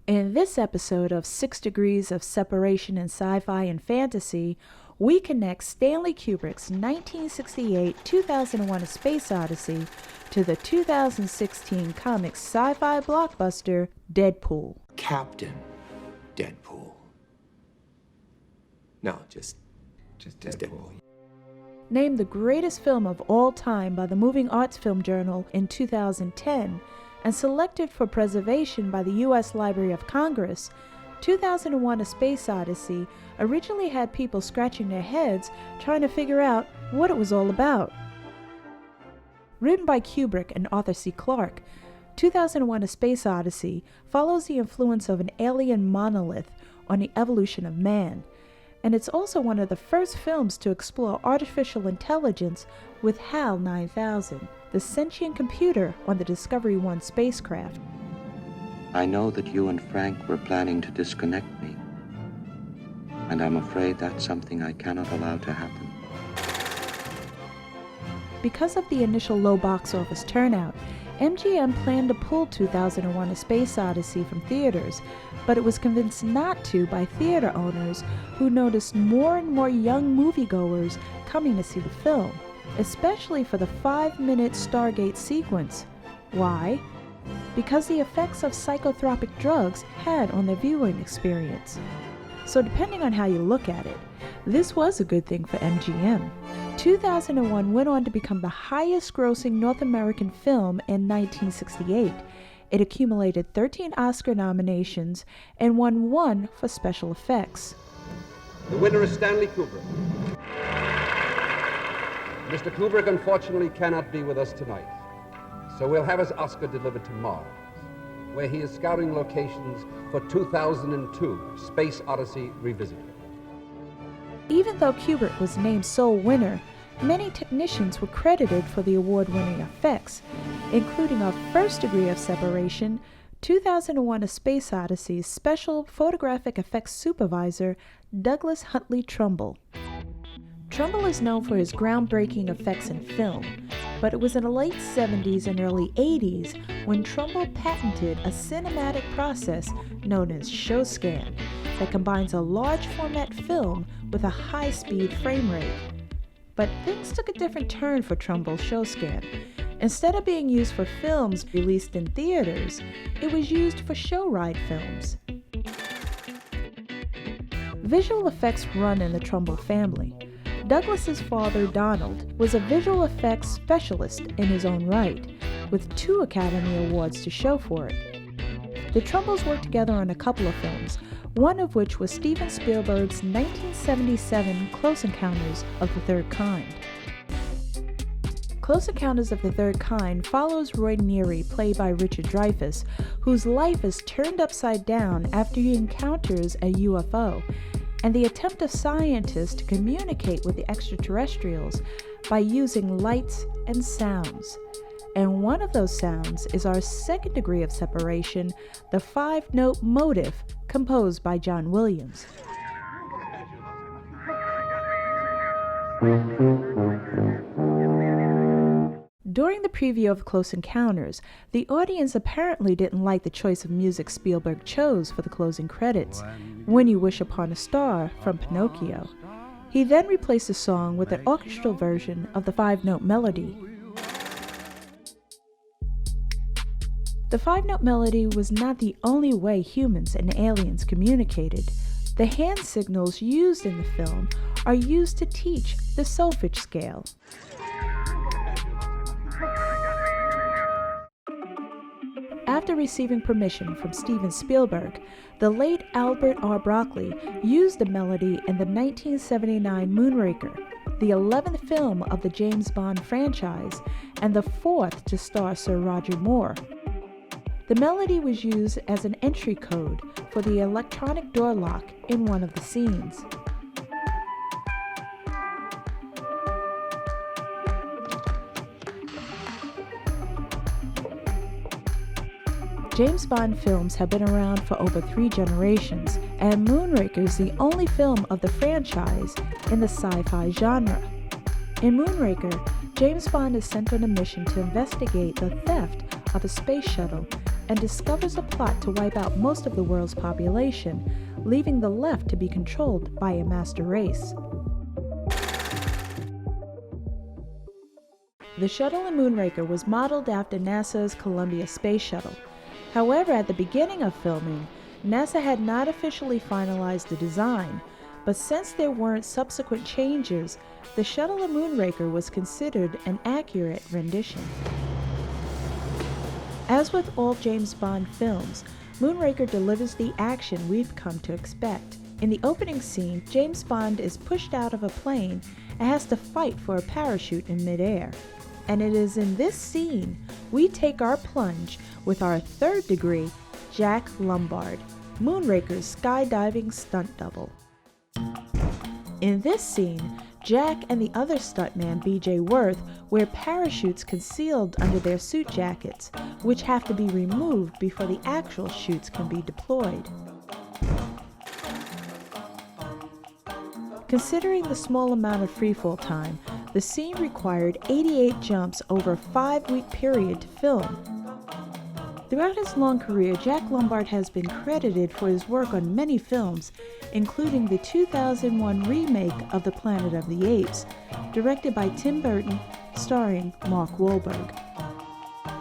In this episode of 6 Degrees of Separation in Sci-Fi and Fantasy, we connect Stanley Kubrick's 1968 2001 A Space Odyssey to the 2016 Comic Sci Fi blockbuster Deadpool. Captain Deadpool. No, just Deadpool. Named the greatest film of all time by the Moving Arts Film Journal in 2010 and selected for preservation by the U.S. Library of Congress, 2001 A Space Odyssey originally had people scratching their heads trying to figure out what it was all about. Written by Kubrick and Arthur C. Clarke, 2001 A Space Odyssey follows the influence of an alien monolith on the evolution of man, and it's also one of the first films to explore artificial intelligence with HAL 9000, the sentient computer on the Discovery 1 spacecraft. I know that you and Frank were planning to disconnect me, and I'm afraid that's something I cannot allow to happen. Because of the initial low box office turnout, MGM planned to pull 2001 A Space Odyssey from theaters, but it was convinced not to by theater owners who noticed more and more young moviegoers coming to see the film, especially for the 5-minute Stargate sequence. Why? Because the effects of psychotropic drugs had on their viewing experience. So depending on how you look at it, this was a good thing for MGM. 2001 went on to become the highest-grossing North American film in 1968. It accumulated 13 Oscar nominations and won 1 for special effects. The winner is Stanley Kubrick. Mr. Kubrick unfortunately cannot be with us tonight, so we'll have his Oscar delivered to Mars, where he is scouting locations for 2002 Space Odyssey Revisited. Even though Kubrick was named sole winner, many technicians were credited for the award-winning effects, including our first degree of separation, 2001 A Space Odyssey's special photographic effects supervisor, Douglas Huntley Trumbull. Trumbull is known for his groundbreaking effects in film, but it was in the late 70s and early 80s when Trumbull patented a cinematic process known as show scan that combines a large format film with a high-speed frame rate. But things took a different turn for Trumbull's show scan. Instead of being used for films released in theaters, it was used for show ride films. Visual effects run in the Trumbull family. Douglas's father, Donald, was a visual effects specialist in his own right, with 2 Academy Awards to show for it. The Trumbulls worked together on a couple of films, one of which was Steven Spielberg's 1977 Close Encounters of the Third Kind. Close Encounters of the Third Kind follows Roy Neary, played by Richard Dreyfuss, whose life is turned upside down after he encounters a UFO, and the attempt of scientists to communicate with the extraterrestrials by using lights and sounds. And one of those sounds is our second degree of separation, the 5-note motive composed by John Williams. During the preview of Close Encounters, the audience apparently didn't like the choice of music Spielberg chose for the closing credits, When You Wish Upon a Star from Pinocchio. He then replaced the song with an orchestral version of the 5-note melody. The 5-note melody was not the only way humans and aliens communicated. The hand signals used in the film are used to teach the solfege scale. After receiving permission from Steven Spielberg, the late Albert R. Broccoli used the melody in the 1979 Moonraker, the 11th film of the James Bond franchise and the 4th to star Sir Roger Moore. The melody was used as an entry code for the electronic door lock in one of the scenes. James Bond films have been around for over 3 generations, and Moonraker is the only film of the franchise in the sci-fi genre. In Moonraker, James Bond is sent on a mission to investigate the theft of a space shuttle and discovers a plot to wipe out most of the world's population, leaving the left to be controlled by a master race. The shuttle in Moonraker was modeled after NASA's Columbia Space Shuttle. However, at the beginning of filming, NASA had not officially finalized the design, but since there weren't subsequent changes, the shuttle in Moonraker was considered an accurate rendition. As with all James Bond films, Moonraker delivers the action we've come to expect. In the opening scene, James Bond is pushed out of a plane and has to fight for a parachute in midair. And it is in this scene we take our plunge with our third degree, Jack Lombard, Moonraker's skydiving stunt double. In this scene, Jack and the other stuntman, B.J. Worth, wear parachutes concealed under their suit jackets, which have to be removed before the actual chutes can be deployed. Considering the small amount of freefall time, the scene required 88 jumps over a 5-week period to film. Throughout his long career, Jack Lombard has been credited for his work on many films, including the 2001 remake of The Planet of the Apes, directed by Tim Burton, starring Mark Wahlberg.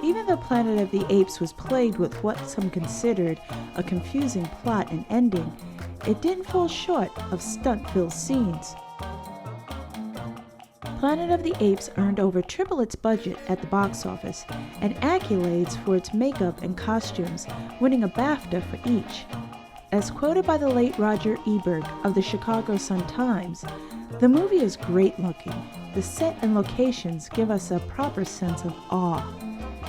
Even though Planet of the Apes was plagued with what some considered a confusing plot and ending, it didn't fall short of stunt-filled scenes. Planet of the Apes earned over triple its budget at the box office and accolades for its makeup and costumes, winning a BAFTA for each. As quoted by the late Roger Ebert of the Chicago Sun-Times, the movie is great looking. The set and locations give us a proper sense of awe.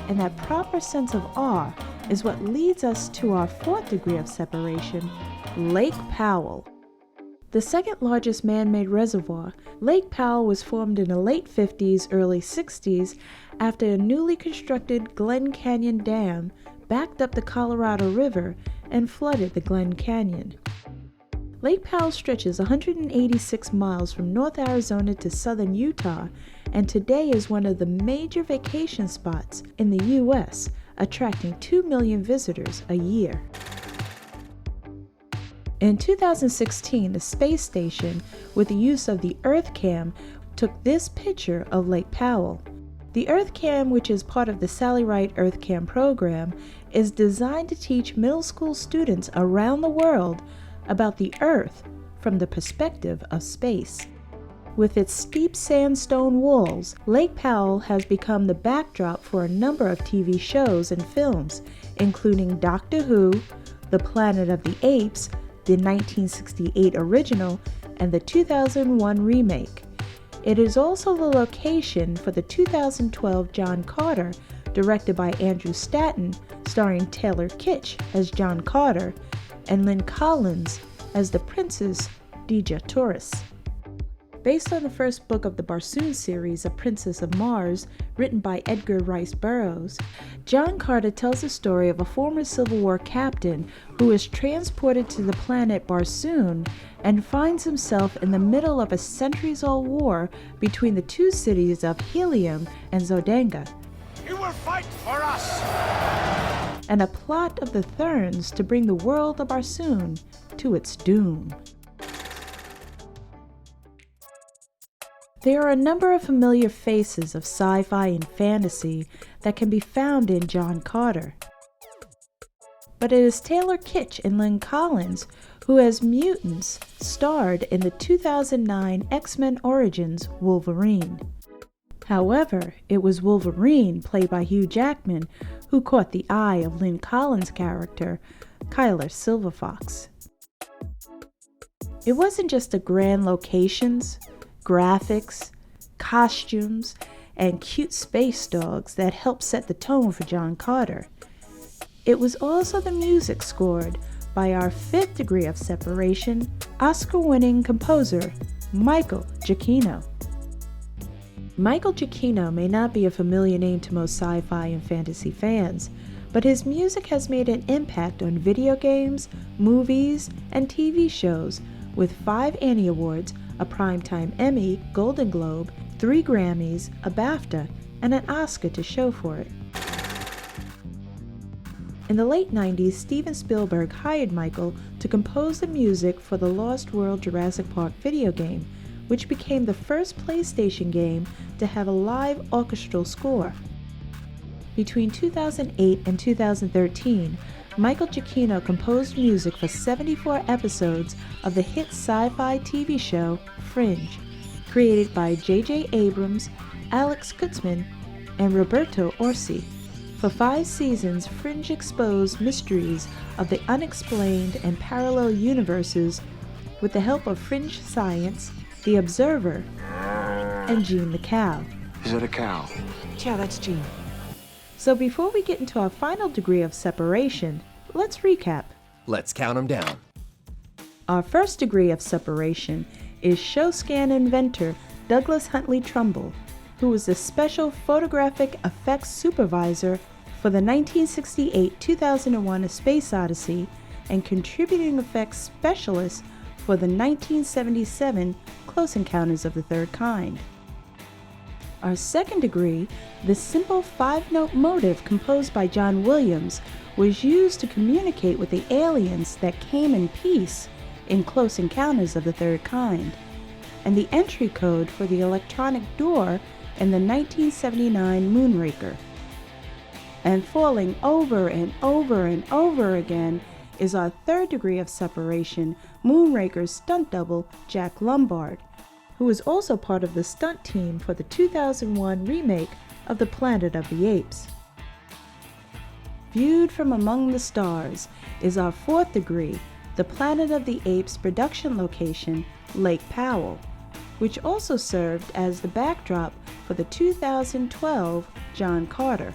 And that proper sense of awe is what leads us to our fourth degree of separation, Lake Powell. The second largest man-made reservoir, Lake Powell was formed in the late 50s, early 60s after a newly constructed Glen Canyon Dam backed up the Colorado River and flooded the Glen Canyon. Lake Powell stretches 186 miles from North Arizona to southern Utah and today is one of the major vacation spots in the U.S., attracting 2 million visitors a year. In 2016, the space station, with the use of the EarthCam, took this picture of Lake Powell. The EarthCam, which is part of the Sally Ride EarthCam program, is designed to teach middle school students around the world about the Earth from the perspective of space. With its steep sandstone walls, Lake Powell has become the backdrop for a number of TV shows and films, including Doctor Who, The Planet of the Apes, the 1968 original, and the 2001 remake. It is also the location for the 2012 John Carter, directed by Andrew Stanton, starring Taylor Kitsch as John Carter, and Lynn Collins as the Princess Dejah Thoris. Based on the first book of the Barsoom series, A Princess of Mars, written by Edgar Rice Burroughs, John Carter tells the story of a former Civil War captain who is transported to the planet Barsoom and finds himself in the middle of a centuries-old war between the two cities of Helium and Zodanga. You will fight for us! And a plot of the Therns to bring the world of Barsoom to its doom. There are a number of familiar faces of sci-fi and fantasy that can be found in John Carter. But it is Taylor Kitsch and Lynn Collins who, as mutants, starred in the 2009 X-Men Origins Wolverine. However, it was Wolverine, played by Hugh Jackman, who caught the eye of Lynn Collins' character, Kyler Silverfox. It wasn't just the grand locations, graphics, costumes, and cute space dogs that helped set the tone for John Carter. It was also the music scored by our fifth degree of separation, Oscar-winning composer Michael Giacchino. Michael Giacchino may not be a familiar name to most sci-fi and fantasy fans, but his music has made an impact on video games, movies, and TV shows, with 5 Annie Awards, a Primetime Emmy, Golden Globe, 3 Grammys, a BAFTA, and an Oscar to show for it. In the late 90s, Steven Spielberg hired Michael to compose the music for the Lost World Jurassic Park video game, which became the first PlayStation game to have a live orchestral score. Between 2008 and 2013, Michael Giacchino composed music for 74 episodes of the hit sci-fi TV show Fringe, created by J.J. Abrams, Alex Kurtzman, and Roberto Orci. For 5 seasons, Fringe exposed mysteries of the unexplained and parallel universes with the help of Fringe Science, The Observer, and Gene the Cow. Is that a cow? Yeah, that's Gene. So before we get into our final degree of separation, let's recap. Let's count them down. Our first degree of separation is show-scan inventor Douglas Huntley Trumbull, who was the special photographic effects supervisor for the 1968-2001 A Space Odyssey and contributing effects specialist for the 1977 Close Encounters of the Third Kind. Our second degree, the simple 5-note motive composed by John Williams, was used to communicate with the aliens that came in peace in Close Encounters of the Third Kind, and the entry code for the electronic door in the 1979 Moonraker. And falling over and over and over again is our third degree of separation, Moonraker's stunt double, Jack Lombard, who is also part of the stunt team for the 2001 remake of The Planet of the Apes. Viewed from among the stars is our fourth degree, the Planet of the Apes production location, Lake Powell, which also served as the backdrop for the 2012 John Carter.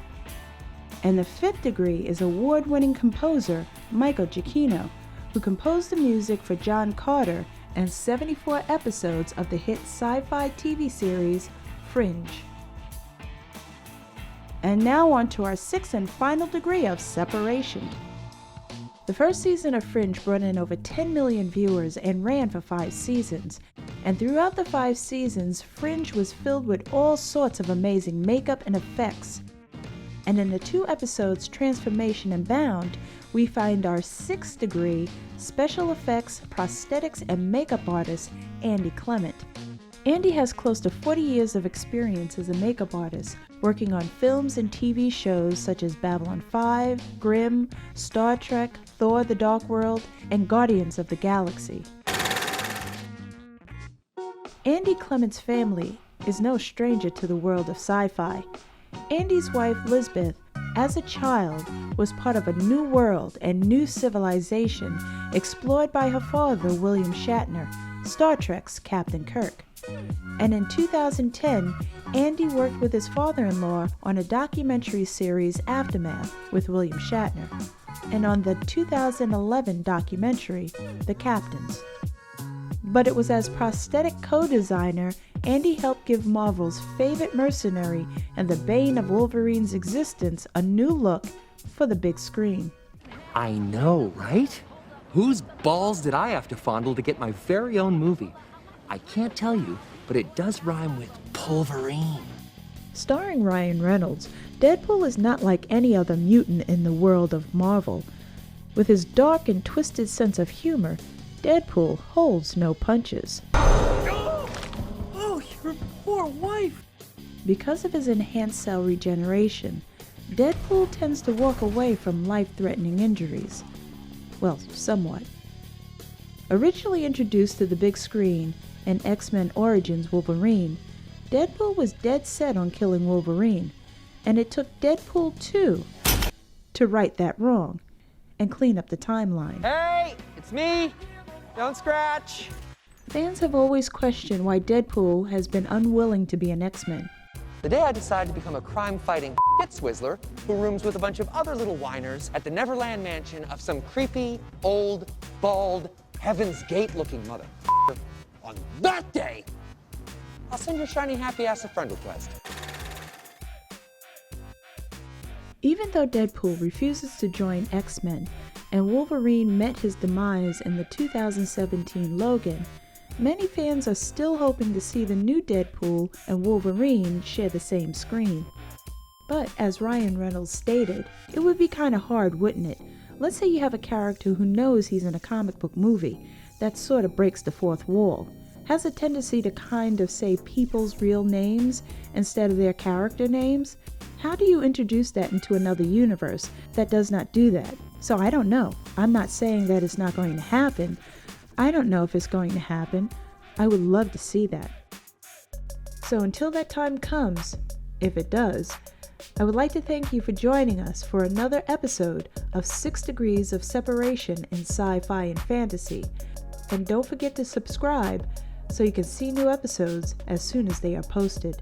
And the fifth degree is award-winning composer Michael Giacchino, who composed the music for John Carter and 74 episodes of the hit sci-fi TV series Fringe. And now on to our sixth and final degree of separation. The first season of Fringe brought in over 10 million viewers and ran for 5 seasons. And throughout the 5 seasons, Fringe was filled with all sorts of amazing makeup and effects. And in the 2 episodes Transformation and Bound, we find our 6th degree special effects, prosthetics, and makeup artist, Andy Clement. Andy has close to 40 years of experience as a makeup artist, working on films and TV shows such as Babylon 5, Grimm, Star Trek, Thor: The Dark World, and Guardians of the Galaxy. Andy Clement's family is no stranger to the world of sci-fi. Andy's wife, Lisbeth, as a child, was part of a new world and new civilization explored by her father, William Shatner, Star Trek's Captain Kirk. And in 2010, Andy worked with his father-in-law on a documentary series Aftermath with William Shatner, and on the 2011 documentary The Captains. But it was as prosthetic co-designer, Andy helped give Marvel's favorite mercenary and the bane of Wolverine's existence a new look for the big screen. I know, right? Whose balls did I have to fondle to get my very own movie? I can't tell you, but it does rhyme with Pulverine. Starring Ryan Reynolds, Deadpool is not like any other mutant in the world of Marvel. With his dark and twisted sense of humor, Deadpool holds no punches. Oh, your poor wife! Because of his enhanced cell regeneration, Deadpool tends to walk away from life-threatening injuries. Well, somewhat. Originally introduced to the big screen in X-Men Origins Wolverine, Deadpool was dead set on killing Wolverine, and it took Deadpool 2 to right that wrong and clean up the timeline. Hey, it's me. Don't scratch. Fans have always questioned why Deadpool has been unwilling to be an X-Men. The day I decided to become a crime-fighting shit swizzler who rooms with a bunch of other little whiners at the Neverland mansion of some creepy, old, bald, Heaven's Gate-looking mother. On that day, I'll send your shiny happy ass a friend request. Even though Deadpool refuses to join X-Men and Wolverine met his demise in the 2017 Logan, many fans are still hoping to see the new Deadpool and Wolverine share the same screen. But as Ryan Reynolds stated, it would be kind of hard, wouldn't it? Let's say you have a character who knows he's in a comic book movie. That sort of breaks the fourth wall. Has a tendency to kind of say people's real names instead of their character names. How do you introduce that into another universe that does not do that? So I don't know. I'm not saying that it's not going to happen. I don't know if it's going to happen. I would love to see that. So until that time comes, if it does, I would like to thank you for joining us for another episode of 6 Degrees of Separation in Sci-Fi and Fantasy. And don't forget to subscribe so you can see new episodes as soon as they are posted.